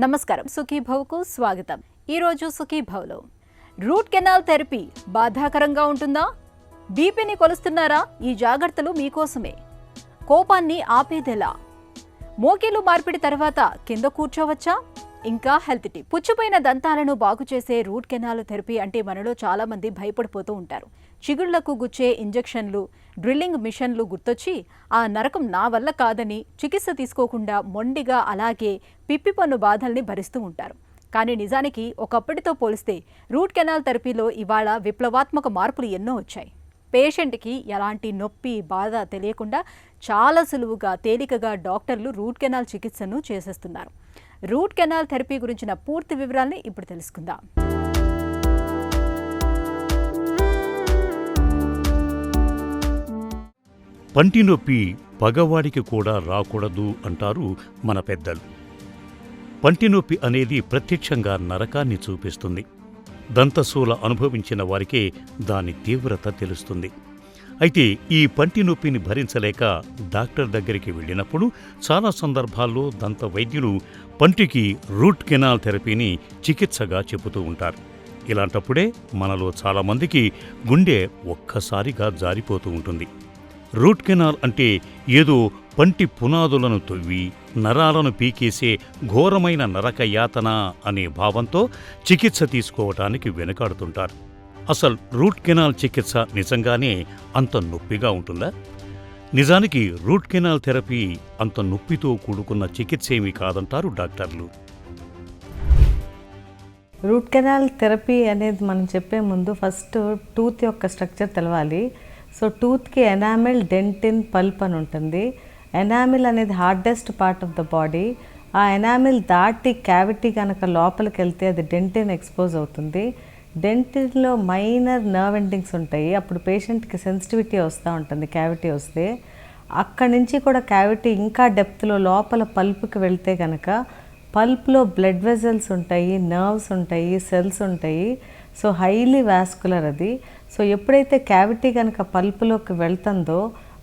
నమస్కారం, సుఖీభవ్కు స్వాగతం. ఈరోజు సుఖీభవ్లో రూట్ కెనాల్ థెరపీ బాధాకరంగా ఉంటుందా? బీపీని కొలుస్తున్నారా? ఈ జాగ్రత్తలు మీకోసమే. కోపాన్ని ఆపేదెలా? మోకేలు మార్పిడి తర్వాత కింద కూర్చోవచ్చా? ఇంకా హెల్త్ టిప్. పుచ్చిపోయిన దంతాలను బాగు చేసే రూట్ కెనాల్ థెరపీ అంటే మనలో చాలా మంది భయపడిపోతూ ఉంటారు. చిగుళ్లకు గుచ్చే ఇంజెక్షన్లు, డ్రిల్లింగ్ మిషన్లు గుర్తొచ్చి ఆ నరకం నా వల్ల కాదని చికిత్స తీసుకోకుండా మొండిగా అలాగే పిప్పిపన్ను బాధల్ని భరిస్తూ ఉంటారు. కానీ నిజానికి ఒకప్పటితో పోలిస్తే రూట్ కెనాల్ థెరపీలో ఇవాళ విప్లవాత్మక మార్పులు ఎన్నో వచ్చాయి. పేషెంట్కి ఎలాంటి నొప్పి, బాధ తెలియకుండా చాలా సులువుగా, తేలికగా డాక్టర్లు రూట్ కెనాల్ చికిత్సను చేసేస్తున్నారు. రూట్ కెనాల్ థెరపీ గురించిన పూర్తి వివరాల్ని ఇప్పుడు తెలుసుకుందాం. పంటి నొప్పి పగవాడికి కూడా రాకూడదు అంటారు మన పెద్దలు. పంటి నొప్పి అనేది ప్రత్యక్షంగా నరకాన్ని చూపిస్తుంది. దంతశూల అనుభవించిన వారికే దాని తీవ్రత తెలుస్తుంది. అయితే ఈ పంటి నొప్పిని భరించలేక డాక్టర్ దగ్గరికి వెళ్ళినప్పుడు చాలా సందర్భాల్లో దంత వైద్యులు పంటికి రూట్ కెనాల్ థెరపీని చికిత్సగా చెబుతూ ఉంటారు. ఇలాంటప్పుడే మనలో చాలామందికి గుండె ఒక్కసారిగా జారిపోతూ ఉంటుంది. రూట్ కెనాల్ అంటే ఏదో పంటి పునాదులను తవ్వి నరాలను పీకేసే ఘోరమైన నరక యాతన అనే భావంతో చికిత్స తీసుకోవటానికి వెనుకాడుతుంటారు. అసలు రూట్ కెనాల్ చికిత్స నిజంగానే అంత నొప్పిగా ఉంటుందా? నిజానికి రూట్ కెనాల్ థెరపీ అంత నొప్పితో కూడుకున్న చికిత్స ఏమీ కాదంటారు డాక్టర్లు. రూట్ కెనాల్ థెరపీ అనేది మనం చెప్పే ముందు ఫస్ట్ టూత్ యొక్క స్ట్రక్చర్ తెలవాలి. సో టూత్కి ఎనామిల్, డెంటిన్, పల్ప్ అని ఉంటుంది. ఎనామిల్ అనేది hardest part of the body. ఆ ఎనామిల్ దాటి క్యావిటీ కనుక లోపలికి వెళ్తే అది డెంటిన్ ఎక్స్పోజ్ అవుతుంది. డెంటిన్లో మైనర్ నర్వ్ ఎండింగ్స్ ఉంటాయి. అప్పుడు పేషెంట్కి సెన్సిటివిటీ వస్తూ ఉంటుంది. క్యావిటీ వస్తే అక్కడి నుంచి కూడా క్యావిటీ ఇంకా డెప్త్లో లోపల పల్ప్కి వెళ్తే కనుక పల్ప్లో బ్లడ్ వెజల్స్ ఉంటాయి, నర్వ్స్ ఉంటాయి, సెల్స్ ఉంటాయి. సో హైలీ వాస్కులర్ అది. సో ఎప్పుడైతే క్యావిటీ కనుక పల్ప్లోకి వెళ్తుందో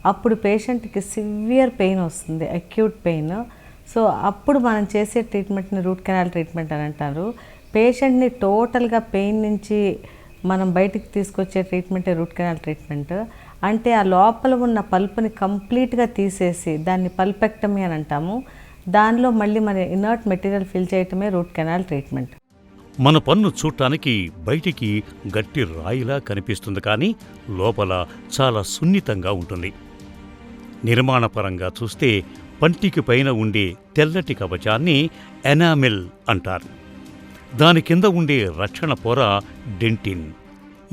అప్పుడు పేషెంట్కి సివియర్ పెయిన్ వస్తుంది, అక్యూట్ పెయిన్. సో అప్పుడు మనం చేసే ట్రీట్మెంట్ని రూట్ కెనాల్ ట్రీట్మెంట్ అని అంటారు. పేషెంట్ని టోటల్గా పెయిన్ నుంచి మనం బయటికి తీసుకొచ్చే ట్రీట్మెంటే రూట్ కెనాల్ ట్రీట్మెంట్. అంటే ఆ లోపల ఉన్న పల్ప్ని కంప్లీట్గా తీసేసి దాన్ని పల్పెక్టమీ అని అంటాము. దానిలో మళ్ళీ మన ఇనర్ట్ మెటీరియల్ ఫిల్ చేయటమే రూట్ కెనాల్ ట్రీట్మెంట్. మన పన్ను చూడటానికి బయటికి గట్టి రాయిలా కనిపిస్తుంది, కానీ లోపల చాలా సున్నితంగా ఉంటుంది. నిర్మాణపరంగా చూస్తే పంటికి పైన ఉండే తెల్లటి కవచాన్ని ఎనామిల్ అంటారు. దాని కింద ఉండే రక్షణ పొర డెంటిన్.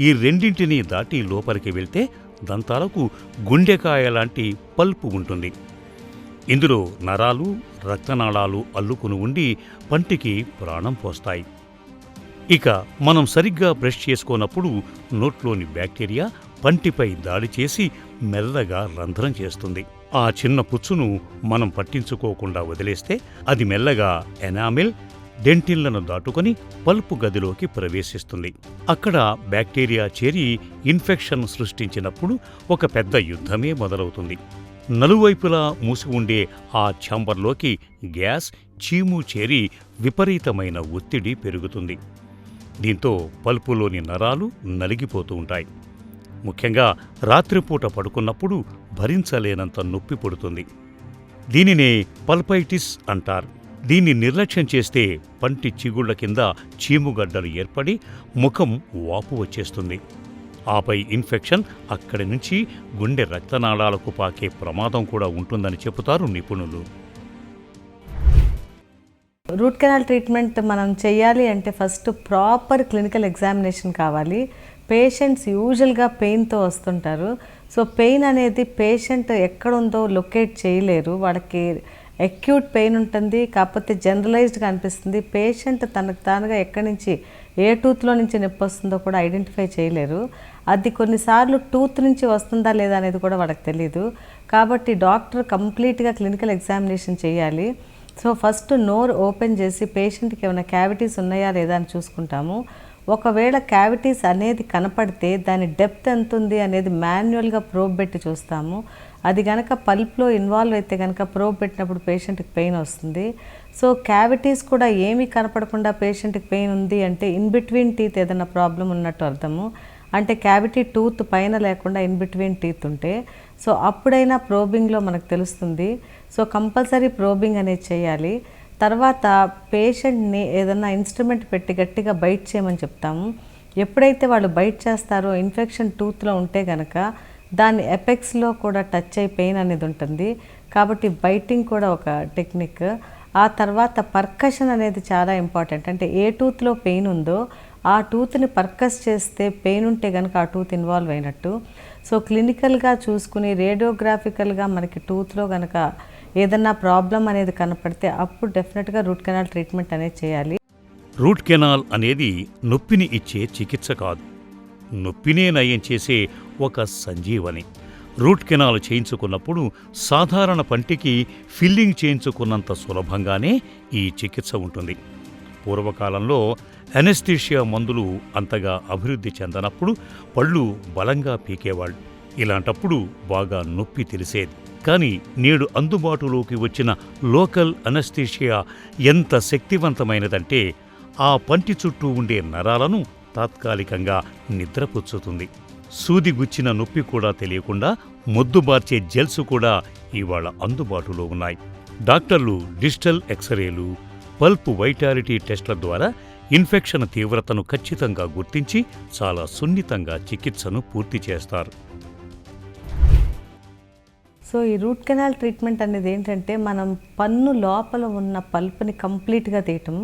ఈ రెండింటినీ దాటి లోపలికి వెళ్తే దంతాలకు గుండెకాయ లాంటి పల్పు ఉంటుంది. ఇందులో నరాలు, రక్తనాళాలు అల్లుకుని ఉండి పంటికి ప్రాణం పోస్తాయి. ఇక మనం సరిగ్గా బ్రష్ చేసుకోనప్పుడు నోట్లోని బ్యాక్టీరియా పంటిపై దాడి చేసి మెల్లగా రంధ్రం చేస్తుంది. ఆ చిన్న పుచ్చును మనం పట్టించుకోకుండా వదిలేస్తే అది మెల్లగా ఎనామిల్, డెంటిన్లను దాటుకొని పల్పు గదిలోకి ప్రవేశిస్తుంది. అక్కడ బ్యాక్టీరియా చేరి ఇన్ఫెక్షన్ సృష్టించినప్పుడు ఒక పెద్ద యుద్ధమే మొదలవుతుంది. నలువైపులా మూసి ఉండే ఆ ఛాంబర్లోకి గ్యాస్, చీము చేరి విపరీతమైన ఒత్తిడి పెరుగుతుంది. దీంతో పల్పులోని నరాలు నలిగిపోతూ ఉంటాయి. ముఖ్యంగా రాత్రిపూట పడుకున్నప్పుడు భరించలేనంత నొప్పి పుడుతుంది. దీనినే పల్పైటిస్ అంటారు. దీన్ని నిర్లక్ష్యం చేస్తే పంటి చిగుళ్ల కింద చీముగడ్డలు ఏర్పడి ముఖం వాపు వచ్చేస్తుంది. ఆపై ఇన్ఫెక్షన్ అక్కడి నుంచి గుండె రక్తనాళాలకు పాకే ప్రమాదం కూడా ఉంటుందని చెబుతారు నిపుణులు. రూట్ కెనాల్ ట్రీట్మెంట్ మనం చేయాలి అంటే ఫస్ట్ ప్రాపర్ క్లినికల్ ఎగ్జామినేషన్ కావాలి. పేషెంట్స్ యూజువల్గా పెయిన్తో వస్తుంటారు. సో పెయిన్ అనేది పేషెంట్ ఎక్కడుందో లొకేట్ చేయలేరు. వాళ్ళకి అక్యూట్ పెయిన్ ఉంటుంది, కాకపోతే జనరలైజ్డ్గా అనిపిస్తుంది. పేషెంట్ తనకు తానుగా ఎక్కడి నుంచి ఏ టూత్లో నుంచి నొప్పి వస్తుందో కూడా ఐడెంటిఫై చేయలేరు. అది కొన్నిసార్లు టూత్ నుంచి వస్తుందా లేదా అనేది కూడా వాళ్ళకి తెలియదు. కాబట్టి డాక్టర్ కంప్లీట్గా క్లినికల్ ఎగ్జామినేషన్ చేయాలి. సో ఫస్ట్ నోరు ఓపెన్ చేసి పేషెంట్కి ఏమైనా క్యావిటీస్ ఉన్నాయా లేదా అని చూసుకుంటాము. ఒకవేళ క్యావిటీస్ అనేది కనపడితే దాని డెప్త్ ఎంత ఉంది అనేది మాన్యువల్గా ప్రోబ్ పెట్టి చూస్తాము. అది కనుక పల్ప్లో ఇన్వాల్వ్ అయితే కనుక ప్రోబ్ పెట్టినప్పుడు పేషెంట్కి పెయిన్ వస్తుంది. సో క్యావిటీస్ కూడా ఏమీ కనపడకుండా పేషెంట్కి పెయిన్ ఉంది అంటే ఇన్ బిట్వీన్ టీత్ ఏదైనా ప్రాబ్లం ఉన్నట్టు అర్థము. అంటే క్యావిటీ టూత్ పైన లేకుండా ఇన్ బిట్వీన్ టీత్ ఉంటే సో అప్పుడైనా ప్రోబింగ్లో మనకు తెలుస్తుంది. సో కంపల్సరీ ప్రోబింగ్ అనేది చేయాలి. తర్వాత పేషెంట్ని ఏదన్నా ఇన్స్ట్రుమెంట్ పెట్టి గట్టిగా బైట్ చేయమని చెప్తాము. ఎప్పుడైతే వాళ్ళు బైట్ చేస్తారో ఇన్ఫెక్షన్ టూత్లో ఉంటే కనుక దాని ఎపెక్స్లో కూడా టచ్ అయి పెయిన్ అనేది ఉంటుంది. కాబట్టి బైటింగ్ కూడా ఒక టెక్నిక్. ఆ తర్వాత పర్కషన్ అనేది చాలా ఇంపార్టెంట్. అంటే ఏ టూత్లో పెయిన్ ఉందో ఆ టూత్ని పర్కస్ చేస్తే పెయిన్ ఉంటే కనుక ఆ టూత్ ఇన్వాల్వ్ అయినట్టు. సో క్లినికల్గా చూసుకుని రేడియోగ్రాఫికల్గా మనకి టూత్లో కనుక ఏదన్నా ప్రాబ్లం అనేది కనపడితే అప్పుడు డెఫినెట్గా రూట్ కెనాల్ ట్రీట్మెంట్ అనేది చేయాలి. రూట్ కెనాల్ అనేది నొప్పిని ఇచ్చే చికిత్స కాదు, నొప్పినే నయం చేసే ఒక సంజీవని. రూట్ కెనాల్ చేయించుకున్నప్పుడు సాధారణ పంటికి ఫిల్లింగ్ చేయించుకున్నంత సులభంగానే ఈ చికిత్స ఉంటుంది. పూర్వకాలంలో అనెస్థీషియా మందులు అంతగా అభివృద్ధి చెందనప్పుడు పళ్ళు బలంగా పీకేవాళ్ళు. ఇలాంటప్పుడు బాగా నొప్పి తెలిసేది. కానీ నేడు అందుబాటులోకి వచ్చిన లోకల్ అనెస్థీషియా ఎంత శక్తివంతమైనదంటే ఆ పంటి చుట్టూ ఉండే నరాలను తాత్కాలికంగా నిద్రపుచ్చుతుంది. సూది గుచ్చిన నొప్పి కూడా తెలియకుండా మొద్దుబార్చే జెల్స్ కూడా ఇవాళ అందుబాటులో ఉన్నాయి. డాక్టర్లు డిజిటల్ ఎక్స్రేలు, పల్ప్ వైటాలిటీ టెస్ట్ల ద్వారా ఇన్ఫెక్షన్ తీవ్రతను ఖచ్చితంగా గుర్తించి చాలా సున్నితంగా చికిత్సను పూర్తి చేస్తారు. సో ఈ రూట్ కెనాల్ ట్రీట్మెంట్ అనేది ఏంటంటే మనం పన్ను లోపల ఉన్న పల్ప్ని కంప్లీట్గా తీయటం.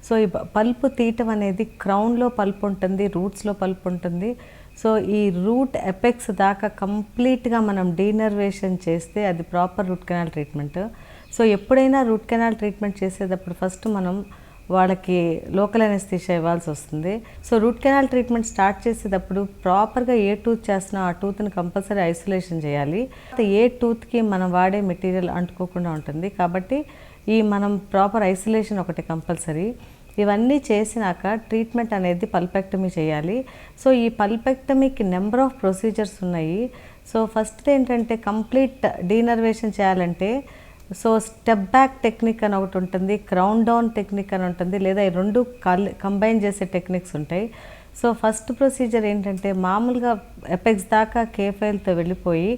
సో ఈ పల్ప్ తీయటం అనేది క్రౌన్లో పల్ప్ ఉంటుంది, రూట్స్లో పల్ప్ ఉంటుంది. సో ఈ రూట్ ఎపెక్స్ దాకా కంప్లీట్గా మనం డీనర్వేషన్ చేస్తే అది proper root canal treatment. So ఎప్పుడైనా రూట్ కెనాల్ ట్రీట్మెంట్ చేసేటప్పుడు ఫస్ట్ మనం వాళ్ళకి లోకల్ అనెస్థీషియా ఇవ్వాల్సి వస్తుంది. So root canal treatment start చేసేటప్పుడు ప్రాపర్గా ఏ టూత్ చేసినా ఆ టూత్ని కంపల్సరీ ఐసోలేషన్ చేయాలి. ఏ టూత్కి మనం వాడే మెటీరియల్ అంటుకోకుండా ఉంటుంది. కాబట్టి ఈ మనం ప్రాపర్ ఐసోలేషన్ ఒకటి కంపల్సరీ. ఇవన్నీ చేసినాక ట్రీట్మెంట్ అనేది పల్పెక్టమీ చేయాలి. సో ఈ పల్పెక్టమీకి నెంబర్ ఆఫ్ ప్రొసీజర్స్ ఉన్నాయి. సో ఫస్ట్ ఏంటంటే కంప్లీట్ డీనర్వేషన్ చేయాలంటే సో స్టెప్ బ్యాక్ టెక్నిక్ అని ఒకటి ఉంటుంది, క్రౌన్ డౌన్ టెక్నిక్ అని ఉంటుంది, లేదా ఈ రెండు కంబైన్ చేసే టెక్నిక్స్ ఉంటాయి. సో ఫస్ట్ ప్రొసీజర్ ఏంటంటే మామూలుగా ఎపెక్స్ దాకా కేఫైల్తో వెళ్ళిపోయి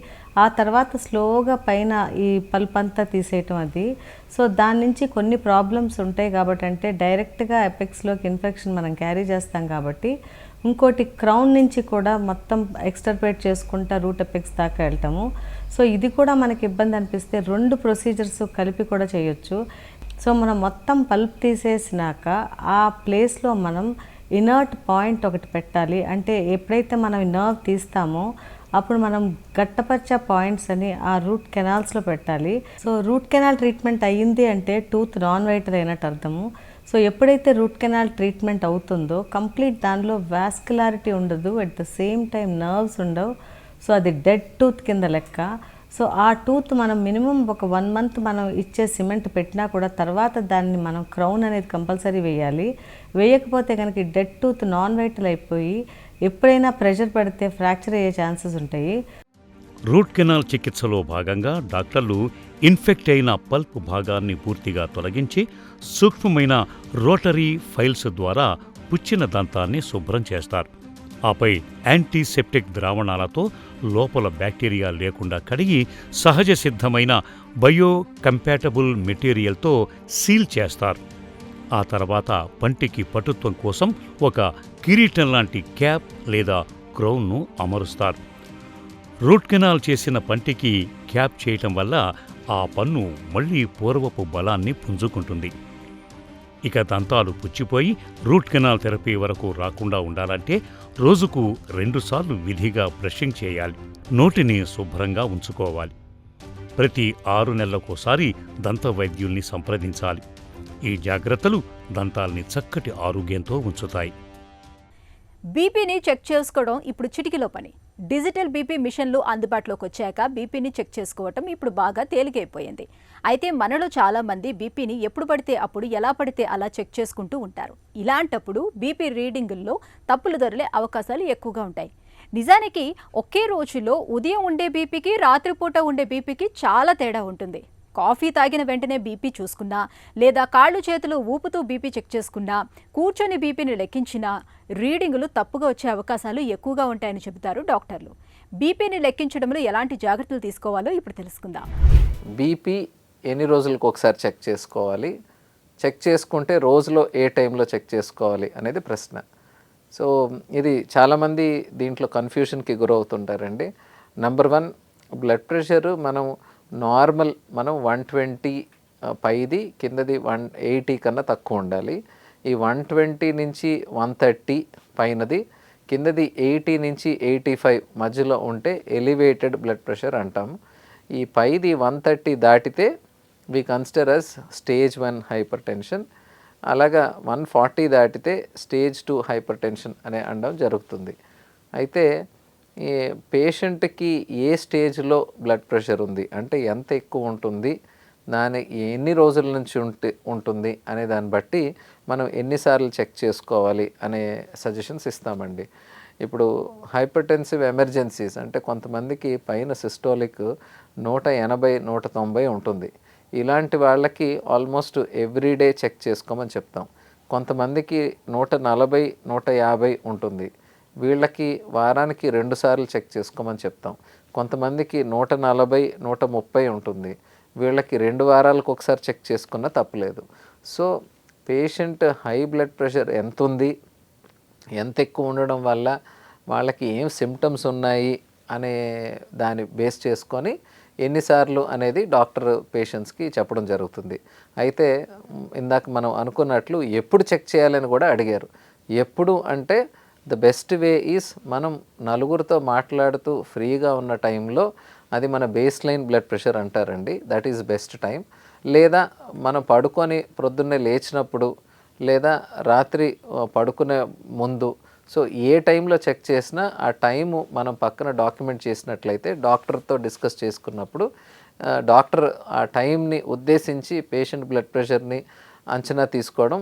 ఆ తర్వాత స్లోగా పైన ఈ పల్ప్ అంతా తీసేయటం అది. సో దాని నుంచి కొన్ని ప్రాబ్లమ్స్ ఉంటాయి కాబట్టి అంటే డైరెక్ట్గా ఎపెక్స్లోకి ఇన్ఫెక్షన్ మనం క్యారీ చేస్తాం కాబట్టి ఇంకోటి క్రౌన్ నుంచి కూడా మొత్తం ఎక్స్టర్పేట్ చేసుకుంటా రూట్ ఎపెక్స్ దాకా వెళ్తాము. సో ఇది కూడా మనకి ఇబ్బంది అనిపిస్తే రెండు ప్రొసీజర్స్ కలిపి కూడా చేయొచ్చు. సో మనం మొత్తం పల్ప్ తీసేసినాక ఆ ప్లేస్లో మనం ఇనర్ట్ పాయింట్ ఒకటి పెట్టాలి. అంటే ఎప్పుడైతే మనం నర్వ్ తీస్తామో అప్పుడు మనం గట్టపరిచే పాయింట్స్ అని ఆ రూట్ కెనాల్స్లో పెట్టాలి. సో రూట్ కెనాల్ ట్రీట్మెంట్ అయ్యింది అంటే టూత్ నాన్ వైటర్ అయినట్టు అర్థము. సో ఎప్పుడైతే రూట్ కెనాల్ ట్రీట్మెంట్ అవుతుందో కంప్లీట్ దానిలో వాస్కులారిటీ ఉండదు, at the same time nerves ఉండవు. సో అది డెడ్ టూత్ కింద లెక్క. సో ఆ టూత్ మనం మినిమం ఒక 1 month మనం ఇచ్చే సిమెంట్ పెట్టినా కూడా తర్వాత దాన్ని మనం క్రౌన్ అనేది కంపల్సరీ వేయాలి. వేయకపోతే కనుక ఈ డెడ్ టూత్ నాన్ వైటల్ అయిపోయి ఎప్పుడైనా ప్రెషర్ పడితే ఫ్రాక్చర్ అయ్యే ఛాన్సెస్ ఉంటాయి. రూట్ కెనాల్ చికిత్సలో భాగంగా డాక్టర్లు ఇన్ఫెక్ట్ అయిన పల్ప్ భాగాన్ని పూర్తిగా తొలగించి సూక్ష్మమైన రోటరీ ఫైల్స్ ద్వారా పుచ్చిన దంతాన్ని శుభ్రం చేస్తారు. ఆపై యాంటీసెప్టిక్ ద్రావణాలతో లోపల బ్యాక్టీరియా లేకుండా కడిగి సహజ సిద్ధమైన బయో కంపాటబుల్ మెటీరియల్తో సీల్ చేస్తారు. ఆ తర్వాత పంటికి పటుత్వం కోసం ఒక కిరీటం లాంటి క్యాప్ లేదా క్రౌన్ను అమరుస్తారు. రూట్ కెనాల్ చేసిన పంటికి క్యాప్ చేయటం వల్ల ఆ పన్ను మళ్లీ పూర్వపు బలాన్ని పుంజుకుంటుంది. ఇక దంతాలు పుచ్చిపోయి రూట్ కెనాల్ థెరపీ వరకు రాకుండా ఉండాలంటే రోజుకు 2 సార్లు విధిగా బ్రషింగ్ చేయాలి. నోటిని శుభ్రంగా ఉంచుకోవాలి. ప్రతి 6 నెలలకోసారి దంత వైద్యుల్ని సంప్రదించాలి. ఈ జాగ్రత్తలు దంతాల్ని చక్కటి ఆరోగ్యంతో ఉంచుతాయి. బీపీని చెక్ చేసుకోవడం ఇప్పుడు చిటికెలో పని. డిజిటల్ బీపీ మిషన్లు అందుబాటులోకి వచ్చాక బీపీని చెక్ చేసుకోవటం ఇప్పుడు బాగా తేలికైపోయింది. అయితే మనలో చాలా మంది బీపీని ఎప్పుడు పడితే అప్పుడు ఎలా పడితే అలా చెక్ చేసుకుంటూ ఉంటారు. ఇలాంటప్పుడు బీపీ రీడింగుల్లో తప్పులు దొరికే అవకాశాలు ఎక్కువగా ఉంటాయి. నిజానికి ఒకే రోజులో ఉదయం ఉండే బీపీకి రాత్రిపూట ఉండే బీపీకి చాలా తేడా ఉంటుంది. కాఫీ తాగిన వెంటనే బీపీ చూసుకున్నా, లేదా కాళ్ళు చేతులు ఊపుతూ బీపీ చెక్ చేసుకున్నా, కూర్చొని బీపీని లెక్కించినా రీడింగులు తప్పుగా వచ్చే అవకాశాలు ఎక్కువగా ఉంటాయని చెబుతారు డాక్టర్లు. బీపీని లెక్కించడంలో ఎలాంటి జాగ్రత్తలు తీసుకోవాలో ఇప్పుడు తెలుసుకుందాం. బీపీ ఎన్ని రోజులకు ఒకసారి చెక్ చేసుకోవాలి, చెక్ చేసుకుంటే రోజులో ఏ టైంలో చెక్ చేసుకోవాలి అనేది ప్రశ్న. సో ఇది చాలామంది దీంట్లో కన్ఫ్యూషన్కి గురవుతుంటారండి. నెంబర్ 1, బ్లడ్ ప్రెషర్ మనం 120 పైది, కిందది 180 కన్నా తక్కువ ఉండాలి. ఈ 120 నుంచి 130 పైనది, కిందది 80 నుంచి 85 మధ్యలో ఉంటే ఎలివేటెడ్ బ్లడ్ ప్రెషర్ అంటాం. ఈ పైది 130 దాటితే we consider as stage 1 hypertension. అలాగా 140 దాటితే స్టేజ్ 2 హైపర్ టెన్షన్ అనే అనడం జరుగుతుంది. అయితే ఈ పేషెంట్కి ఏ స్టేజ్లో బ్లడ్ ప్రెషర్ ఉంది అంటే ఎంత ఎక్కువ ఉంటుంది, దాని ఎన్ని రోజుల నుంచి ఉంటుంది అనే దాన్ని బట్టి మనం ఎన్నిసార్లు చెక్ చేసుకోవాలి అనే సజెషన్స్ ఇస్తామండి. ఇప్పుడు హైపర్టెన్సివ్ ఎమర్జెన్సీస్ అంటే కొంతమందికి పైన సిస్టోలిక్ 180, 190 ఉంటుంది. ఇలాంటి వాళ్ళకి ఆల్మోస్ట్ ఎవ్రీడే చెక్ చేసుకోమని చెప్తాం. కొంతమందికి 140, 150 ఉంటుంది. వీళ్ళకి వారానికి 2 సార్లు చెక్ చేసుకోమని చెప్తాం. కొంతమందికి 140, 130 ఉంటుంది. వీళ్ళకి 2 వారాలకు ఒకసారి చెక్ చేసుకున్నా తప్పులేదు. So patient high blood pressure ఎంత ఉంది, ఎంత ఎక్కువ ఉండడం వల్ల వాళ్ళకి ఏం సిమ్టమ్స్ ఉన్నాయి అనే దాన్ని బేస్ చేసుకొని ఎన్నిసార్లు అనేది డాక్టర్ పేషెంట్స్కి చెప్పడం జరుగుతుంది. అయితే ఇందాక మనం అనుకున్నట్లు ఎప్పుడు చెక్ చేయాలని కూడా అడిగారు. ఎప్పుడు అంటే ద బెస్ట్ వే ఈజ్ మనం నలుగురితో మాట్లాడుతూ ఫ్రీగా ఉన్న టైంలో, అది మన బేస్ లైన్ బ్లడ్ ప్రెషర్ అంటారండి, దట్ ఈజ్ బెస్ట్ టైం. లేదా మనం పడుకొని ప్రొద్దున్నే లేచినప్పుడు, లేదా రాత్రి పడుకునే ముందు. సో ఏ టైంలో చెక్ చేసినా ఆ టైము మనం పక్కన డాక్యుమెంట్ చేసినట్లయితే డాక్టర్తో డిస్కస్ చేసుకున్నప్పుడు డాక్టర్ ఆ టైంని ఉద్దేశించి పేషెంట్ బ్లడ్ ప్రెషర్ని అంచనా తీసుకోవడం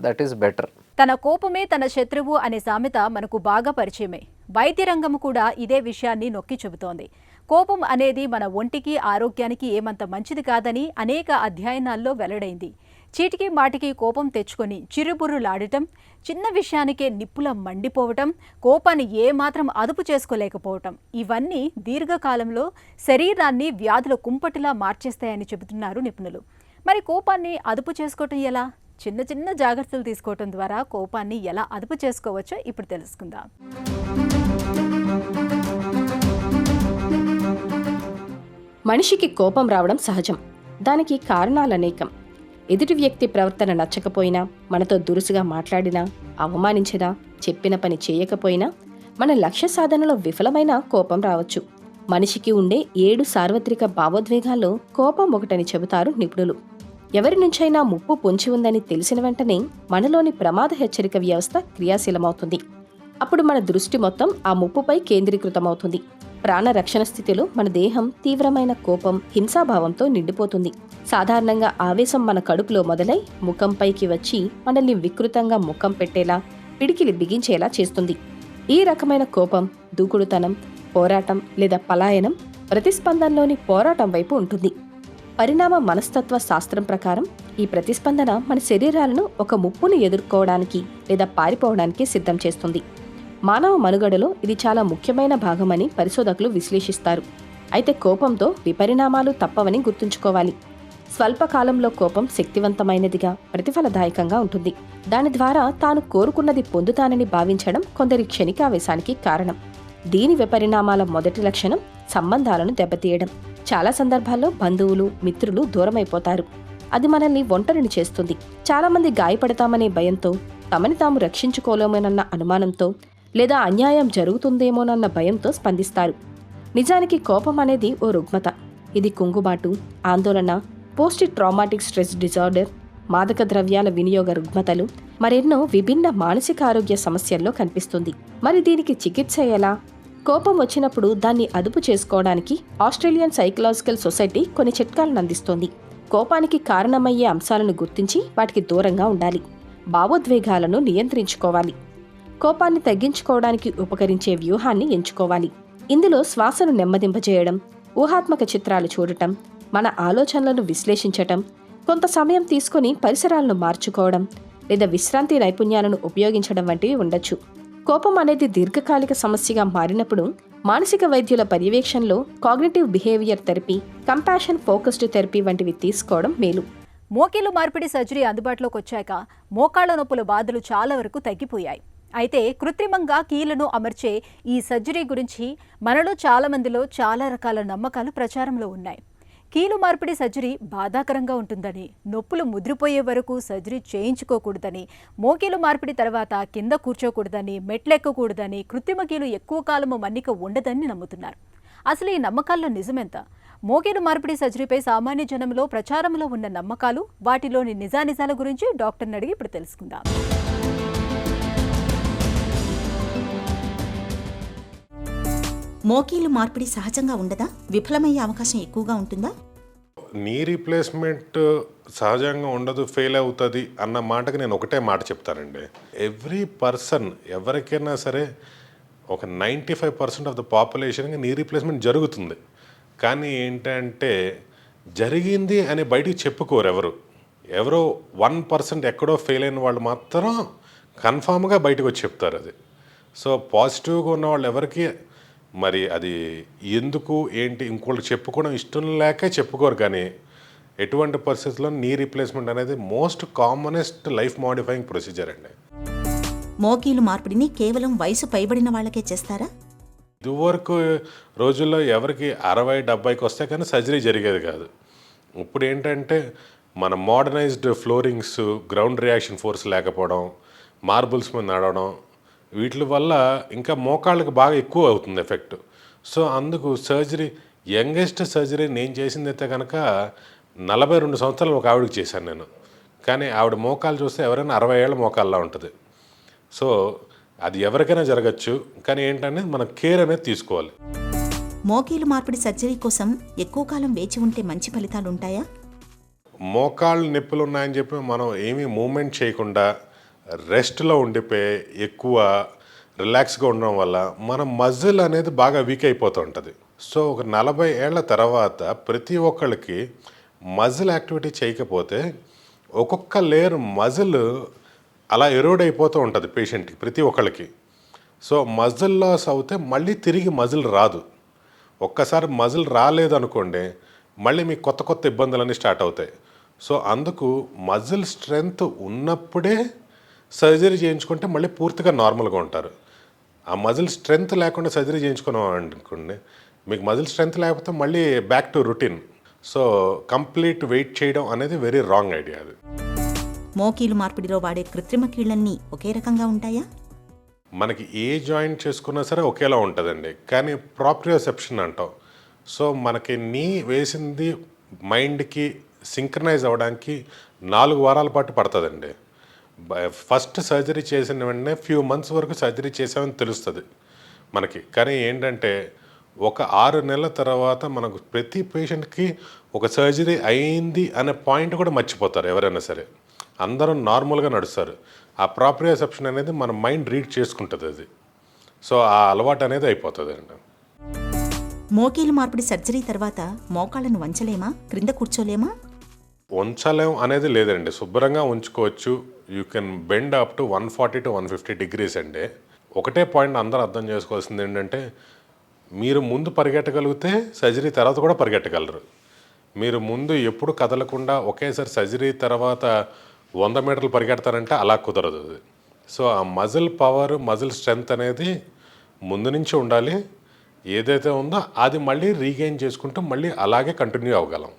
దట్ ఈస్ బెటర్. తన కోపమే తన శత్రువు అనే సామెత మనకు బాగా పరిచయమే. వైద్య రంగం కూడా ఇదే విషయాన్ని నొక్కి చెబుతోంది. కోపం అనేది మన ఒంటికి, ఆరోగ్యానికి ఏమంత మంచిది కాదని అనేక అధ్యయనాల్లో వెల్లడైంది. చీటికి మాటికి కోపం తెచ్చుకొని చిరుబుర్రులాడటం, చిన్న విషయానికే నిప్పుల మండిపోవటం, కోపాన్ని ఏమాత్రం అదుపు చేసుకోలేకపోవటం, ఇవన్నీ దీర్ఘకాలంలో శరీరాన్ని వ్యాధుల కుంపటిలా మార్చేస్తాయని చెబుతున్నారు నిపుణులు. మరి కోపాన్ని అదుపు చేసుకోవటం ఎలా? చిన్న చిన్న జాగ్రత్తలు తీసుకోవటం ద్వారా కోపాన్ని ఎలా అదుపు చేసుకోవచ్చో ఇప్పుడు తెలుసుకుందాం. మనిషికి కోపం రావడం సహజం. దానికి కారణాలనేకం. ఎదుటి వ్యక్తి ప్రవర్తన నచ్చకపోయినా, మనతో దురుసుగా మాట్లాడినా, అవమానించినా, చెప్పిన పని చేయకపోయినా, మన లక్ష్య సాధనలో విఫలమైన కోపం రావచ్చు. మనిషికి ఉండే 7 సార్వత్రిక భావోద్వేగాల్లో కోపం ఒకటని చెబుతారు నిపుణులు. ఎవరి నుంచైనా ముప్పు పొంచి ఉందని తెలిసిన వెంటనే మనలోని ప్రమాద హెచ్చరిక వ్యవస్థ క్రియాశీలమవుతుంది. అప్పుడు మన దృష్టి మొత్తం ఆ ముప్పుపై కేంద్రీకృతమవుతుంది. ప్రాణరక్షణ స్థితిలో మన దేహం తీవ్రమైన కోపం, హింసాభావంతో నిండిపోతుంది. సాధారణంగా ఆవేశం మన కడుపులో మొదలై ముఖంపైకి వచ్చి మనల్ని వికృతంగా ముఖం పెట్టేలా, పిడికిలి బిగించేలా చేస్తుంది. ఈ రకమైన కోపం దూకుడుతనం, పోరాటం లేదా పలాయనం ప్రతిస్పందనలోని పోరాటం వైపు ఉంటుంది. పరిణామ మనస్తత్వ శాస్త్రం ప్రకారం ఈ ప్రతిస్పందన మన శరీరాలను ఒక ముప్పును ఎదుర్కోవడానికి లేదా పారిపోవడానికి సిద్ధం చేస్తుంది. మానవ మనుగడలో ఇది చాలా ముఖ్యమైన భాగమని పరిశోధకులు విశ్లేషిస్తారు. అయితే కోపంతో విపరిణామాలు తప్పవని గుర్తుంచుకోవాలి. స్వల్పకాలంలో కోపం శక్తివంతమైనదిగా, ప్రతిఫలదాయకంగా ఉంటుంది. దాని ద్వారా తాను కోరుకున్నది పొందుతానని భావించడం కొందరి క్షణికావేశానికి కారణం. దీని విపరిణామాల మొదటి లక్షణం సంబంధాలను దెబ్బతీయడం. చాలా సందర్భాల్లో బంధువులు, మిత్రులు దూరమైపోతారు. అది మనల్ని ఒంటరిని చేస్తుంది. చాలామంది గాయపడతామనే భయంతో, తమని తాము రక్షించుకోలేమోనన్న అనుమానంతో, లేదా అన్యాయం జరుగుతుందేమోనన్న భయంతో స్పందిస్తారు. నిజానికి కోపం అనేది ఓ రుగ్మత. ఇది కుంగుబాటు, ఆందోళన, పోస్ట్ ట్రామాటిక్ స్ట్రెస్ డిజార్డర్, మాదక ద్రవ్యాల వినియోగ రుగ్మతలు, మరెన్నో విభిన్న మానసిక ఆరోగ్య సమస్యల్లో కనిపిస్తుంది. మరి దీనికి చికిత్స ఎలా? కోపం వచ్చినప్పుడు దాన్ని అదుపు చేసుకోవడానికి ఆస్ట్రేలియన్ సైకలాజికల్ సొసైటీ కొన్ని చిట్కాలను అందిస్తోంది. కోపానికి కారణమయ్యే అంశాలను గుర్తించి వాటికి దూరంగా ఉండాలి. భావోద్వేగాలను నియంత్రించుకోవాలి. కోపాన్ని తగ్గించుకోవడానికి ఉపకరించే వ్యూహాన్ని ఎంచుకోవాలి. ఇందులో శ్వాసను నెమ్మదింపజేయడం, ఊహాత్మక చిత్రాలు చూడటం, మన ఆలోచనలను విశ్లేషించటం, కొంత సమయం తీసుకుని పరిసరాలను మార్చుకోవడం లేదా విశ్రాంతి నైపుణ్యాలను ఉపయోగించడం వంటివి ఉండొచ్చు. కోపం అనేది దీర్ఘకాలిక సమస్యగా మారినప్పుడు మానసిక వైద్యుల పర్యవేక్షణలో cognitive behaviour therapy, compassion focused therapy వంటివి తీసుకోవడం మేలు. మోకీలు మార్పిడి సర్జరీ అందుబాటులోకి వచ్చాక మోకాళ్ల నొప్పుల బాధలు చాలా వరకు తగ్గిపోయాయి. అయితే కృత్రిమంగా కీళ్లను అమర్చే ఈ సర్జరీ గురించి మనలో చాలా మందిలో చాలా రకాల నమ్మకాలు ప్రచారంలో ఉన్నాయి. కీలు మార్పిడి సర్జరీ బాధాకరంగా ఉంటుందని, నొప్పులు ముదిరిపోయే వరకు సర్జరీ చేయించుకోకూడదని, మోకీలు మార్పిడి తర్వాత కింద కూర్చోకూడదని, మెట్లెక్కకూడదని, కృత్రిమ కీలు ఎక్కువ కాలము మన్నిక ఉండదని నమ్ముతున్నారు. అసలు ఈ నమ్మకాల్లో నిజమెంత? మోకీలు మార్పిడి సర్జరీపై సామాన్య జనంలో ప్రచారంలో ఉన్న నమ్మకాలు, వాటిలోని నిజానిజాల గురించి డాక్టర్ని అడిగి ఇప్పుడు తెలుసుకుందాం. మోకీలు మార్పిడి సహజంగా ఉండదా? విఫలమయ్యే అవకాశం ఎక్కువగా ఉంటుందా? నీ రీప్లేస్మెంట్ సహజంగా ఉండదు, ఫెయిల్ అవుతుంది అన్న మాటకి నేను ఒకటే మాట చెప్తానండి. ఎవ్రీ పర్సన్, ఎవరికైనా సరే ఒక 95% ఆఫ్ ద పాపులేషన్కి నీ రీప్లేస్మెంట్ జరుగుతుంది. కానీ ఏంటంటే జరిగింది అని బయటికి చెప్పుకోరు ఎవరో 1% ఎక్కడో ఫెయిల్ అయిన వాళ్ళు మాత్రం కన్ఫామ్గా బయటకు వచ్చి చెప్తారు అది. సో పాజిటివ్గా ఉన్న వాళ్ళు ఎవరికి మరి అది ఎందుకు ఏంటి ఇంకోళ్ళకి చెప్పుకోవడం ఇష్టం లేక చెప్పుకోరు. కానీ ఎటువంటి పరిస్థితుల్లో నీ రీప్లేస్మెంట్ అనేది most commonest life modifying procedure అండి. మోకీలు మార్పిడిని కేవలం వయసు పైబడిన వాళ్ళకే చేస్తారా? ఇదివరకు రోజుల్లో ఎవరికి 60-70కి వస్తే కానీ సర్జరీ జరిగేది కాదు. ఇప్పుడు ఏంటంటే మన modernised floorings, ground reaction force లేకపోవడం, మార్బుల్స్ మీద నడవడం, వీటి వల్ల ఇంకా మోకాళ్ళకి బాగా ఎక్కువ అవుతుంది ఎఫెక్ట్. సో అందుకు సర్జరీ, యంగెస్ట్ సర్జరీ నేను చేసింది అయితే కనుక 42 సంవత్సరాలు ఒక ఆవిడకి చేశాను నేను. కానీ ఆవిడ మోకాలు చూస్తే ఎవరైనా 60 ఏళ్ళ మోకాళ్ళలా ఉంటుంది. సో అది ఎవరికైనా జరగచ్చు. కానీ ఏంటంటే మనం కేర్ అనేది తీసుకోవాలి. మోకీలు మార్పిడి సర్జరీ కోసం ఎక్కువ కాలం వేచి ఉంటే మంచి ఫలితాలు ఉంటాయా? మోకాళ్ళు నొప్పులు ఉన్నాయని చెప్పి మనం ఏమీ మూమెంట్ చేయకుండా రెస్ట్లో ఉండిపోయి ఎక్కువ రిలాక్స్గా ఉండడం వల్ల మన మజిల్ అనేది బాగా వీక్ అయిపోతూ ఉంటుంది. సో ఒక 40 ఏళ్ల తర్వాత ప్రతి ఒక్కళ్ళకి మజిల్ యాక్టివిటీ చేయకపోతే ఒక్కొక్క లేయర్ మజిల్ అలా ఎరోడ్ అయిపోతూ ఉంటుంది పేషెంట్కి, ప్రతి ఒక్కళ్ళకి. సో మజిల్ లాస్ అవుతే మళ్ళీ తిరిగి మజిల్ రాదు. ఒక్కసారి మజిల్ రాలేదనుకోండి మళ్ళీ మీకు కొత్త కొత్త ఇబ్బందులన్నీ స్టార్ట్ అవుతాయి. సో అందుకు మజిల్ స్ట్రెంగ్త్ ఉన్నప్పుడే సర్జరీ చేయించుకుంటే మళ్ళీ పూర్తిగా నార్మల్గా ఉంటారు. ఆ మజిల్ స్ట్రెంగ్త్ లేకుండా సర్జరీ చేయించుకున్నాం అనుకోండి, మీకు మజిల్ స్ట్రెంగ్త్ లేకపోతే మళ్ళీ back to routine. So complete wait చేయడం అనేది వెరీ రాంగ్ ఐడియా అది. మోకీలు మార్పిడిలో వాడే కృత్రిమ కీళ్ళన్నీ ఒకే రకంగా ఉంటాయా? మనకి ఏ జాయింట్ చేసుకున్నా సరే ఒకేలా ఉంటుందండి. కానీ ప్రాప్రియోసెప్షన్ అంటాం. సో మనకి నీ వేసింది మైండ్కి సింక్రనైజ్ అవ్వడానికి 4 వారాల పాటు పడుతుందండి. ఫస్ట్ సర్జరీ చేసిన వెంటనే ఫ్యూ మంత్స్ వరకు సర్జరీ చేసామని తెలుస్తుంది మనకి. కానీ ఏంటంటే ఒక 6 నెలల తర్వాత మనకు ప్రతి పేషెంట్కి ఒక సర్జరీ అయింది అనే పాయింట్ కూడా మర్చిపోతారు ఎవరైనా సరే. అందరూ నార్మల్గా నడుస్తారు. ఆ ప్రాప్రియోసెప్షన్ అనేది మన మైండ్ రీడ్ చేసుకుంటుంది అది. సో ఆ అలవాటు అనేది అయిపోతుంది అండి. మోకీలు మార్పిడి సర్జరీ తర్వాత మోకాళ్ళను వంచలేమా? క్రింద కూర్చోలేమా? ఉంచలేం అనేది లేదండి, శుభ్రంగా ఉంచుకోవచ్చు. You can bend up to 140 to 150 degrees అండి. ఒకటే పాయింట్ అందరూ అర్థం చేసుకోవాల్సింది ఏంటంటే మీరు ముందు పరిగెట్టగలిగితే సర్జరీ తర్వాత కూడా పరిగెట్టగలరు. మీరు ముందు ఎప్పుడు కదలకుండా ఒకేసారి సర్జరీ తర్వాత 100 మీటర్లు పరిగెడతారంటే అలా కుదరదు అది. సో ఆ మజిల్ పవర్, మజిల్ స్ట్రెంగ్త్ అనేది ముందు నుంచి ఉండాలి. ఏదైతే ఉందో అది మళ్ళీ రీగెయిన్ చేసుకుంటూ మళ్ళీ అలాగే కంటిన్యూ అవ్వగలం.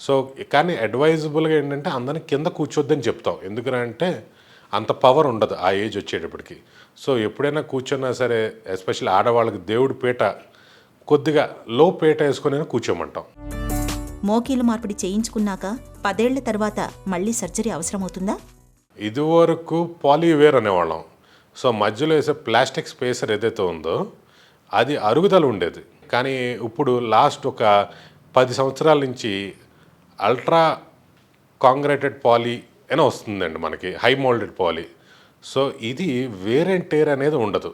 సో కానీ అడ్వైజబుల్గా ఏంటంటే అందరినీ కింద కూర్చోద్దని చెప్తాం. ఎందుకంటే అంత పవర్ ఉండదు ఆ ఏజ్ వచ్చేటప్పటికి. సో ఎప్పుడైనా కూర్చున్నా సరే, ఎస్పెషల్లీ ఆడవాళ్ళకి దేవుడి పీట కొద్దిగా లో పీట వేసుకొని కూర్చోమంటాం. మోకీలు మార్పిడి చేయించుకున్నాక 10 ఏళ్ల తర్వాత మళ్ళీ సర్జరీ అవసరమవుతుందా? ఇదివరకు పాలీవేర్ అనేవాళ్ళం. సో మధ్యలో వేసే ప్లాస్టిక్ స్పేసర్ ఏదైతే ఉందో అది అరుగుదల ఉండేది. కానీ ఇప్పుడు లాస్ట్ ఒక 10 సంవత్సరాల నుంచి అల్ట్రా కాంగ్రేటెడ్ పాలీ అని వస్తుందండి మనకి, హై మోల్డెడ్ పాలీ. సో ఇది వేర్ అండ్ టేర్ అనేది ఉండదు.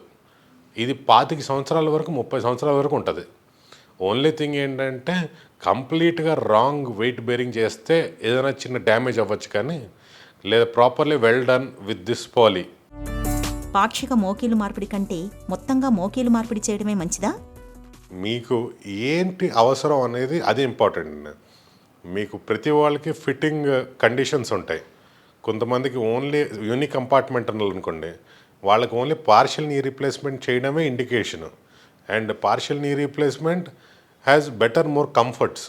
ఇది 25 సంవత్సరాల వరకు 30 సంవత్సరాల వరకు ఉంటుంది. ఓన్లీ థింగ్ ఏంటంటే కంప్లీట్గా రాంగ్ వెయిట్ బేరింగ్ చేస్తే ఏదైనా చిన్న డ్యామేజ్ అవ్వచ్చు, కానీ లేదా properly well done with this poly. పాక్షిక మోకీలు మార్పిడి కంటే మొత్తంగా మోకీలు మార్పిడి చేయడమే మంచిదా? మీకు ఏంటి అవసరం అనేది అది ఇంపార్టెంట్. మీకు ప్రతి వాళ్ళకి ఫిట్టింగ్ కండిషన్స్ ఉంటాయి. కొంతమందికి ఓన్లీ యూనిక్ కంపార్ట్మెంట్ అనుకోండి, వాళ్ళకి ఓన్లీ పార్షియల్ నీ రీప్లేస్మెంట్ చేయడమే indication. And partial knee replacement has better more comforts.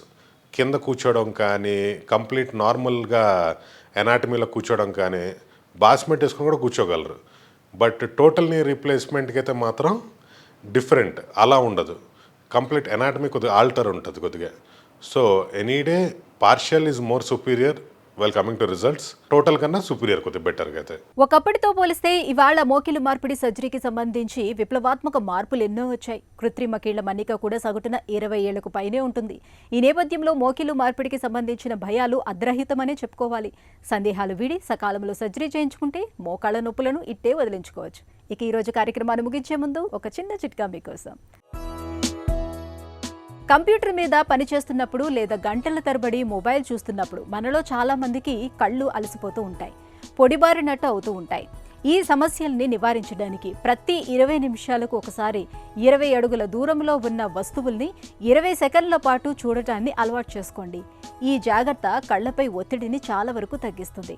కింద కూర్చోవడం కానీ, కంప్లీట్ నార్మల్గా ఎనాటమీలో కూర్చోవడం కానీ, బాస్మెట్ వేసుకుని కూడా కూర్చోగలరు. బట్ టోటల్ నీ రీప్లేస్మెంట్కి అయితే మాత్రం డిఫరెంట్ అలా ఉండదు. కంప్లీట్ ఎనాటమీ కొద్దిగా ఆల్టర్ ఉంటుంది కొద్దిగా. So any day partial is more superior well coming to results. Total కన్నా సుపీరియర్ కొద్దిగా బెటర్గా అయితే. ఒకప్పటితో పోలిస్తే ఇవాళ మోకిలు మార్పిడి సర్జరీకి సంబంధించి విప్లవాత్మక మార్పులు ఎన్నో వచ్చాయి. కృత్రిమ కీళ్ల మన్నిక కూడా సగటున 20 ఏళ్లకు పైనే ఉంటుంది. ఈ నేపథ్యంలో మోకిలు మార్పిడికి సంబంధించిన భయాలు అద్రహితమనే చెప్పుకోవాలి. సందేహాలు వీడి సకాలంలో సర్జరీ చేయించుకుంటే మోకాళ్ల నొప్పులను ఇట్టే వదిలించుకోవచ్చు. ఇక ఈ రోజు కార్యక్రమాన్ని ముగించే ముందు ఒక చిన్న చిట్కా మీకోసం. కంప్యూటర్ మీద పనిచేస్తున్నప్పుడు లేదా గంటల తరబడి మొబైల్ చూస్తున్నప్పుడు మనలో చాలా మందికి కళ్ళు అలసిపోతూ ఉంటాయి, పొడిబారినట్టు అవుతూ ఉంటాయి. ఈ సమస్యల్ని నివారించడానికి ప్రతి 20 నిమిషాలకు ఒకసారి 20 అడుగుల దూరంలో ఉన్న వస్తువుల్ని 20 సెకండ్ల పాటు చూడటాన్ని అలవాటు చేసుకోండి. ఈ జాగ్రత్త కళ్లపై ఒత్తిడిని చాలా వరకు తగ్గిస్తుంది.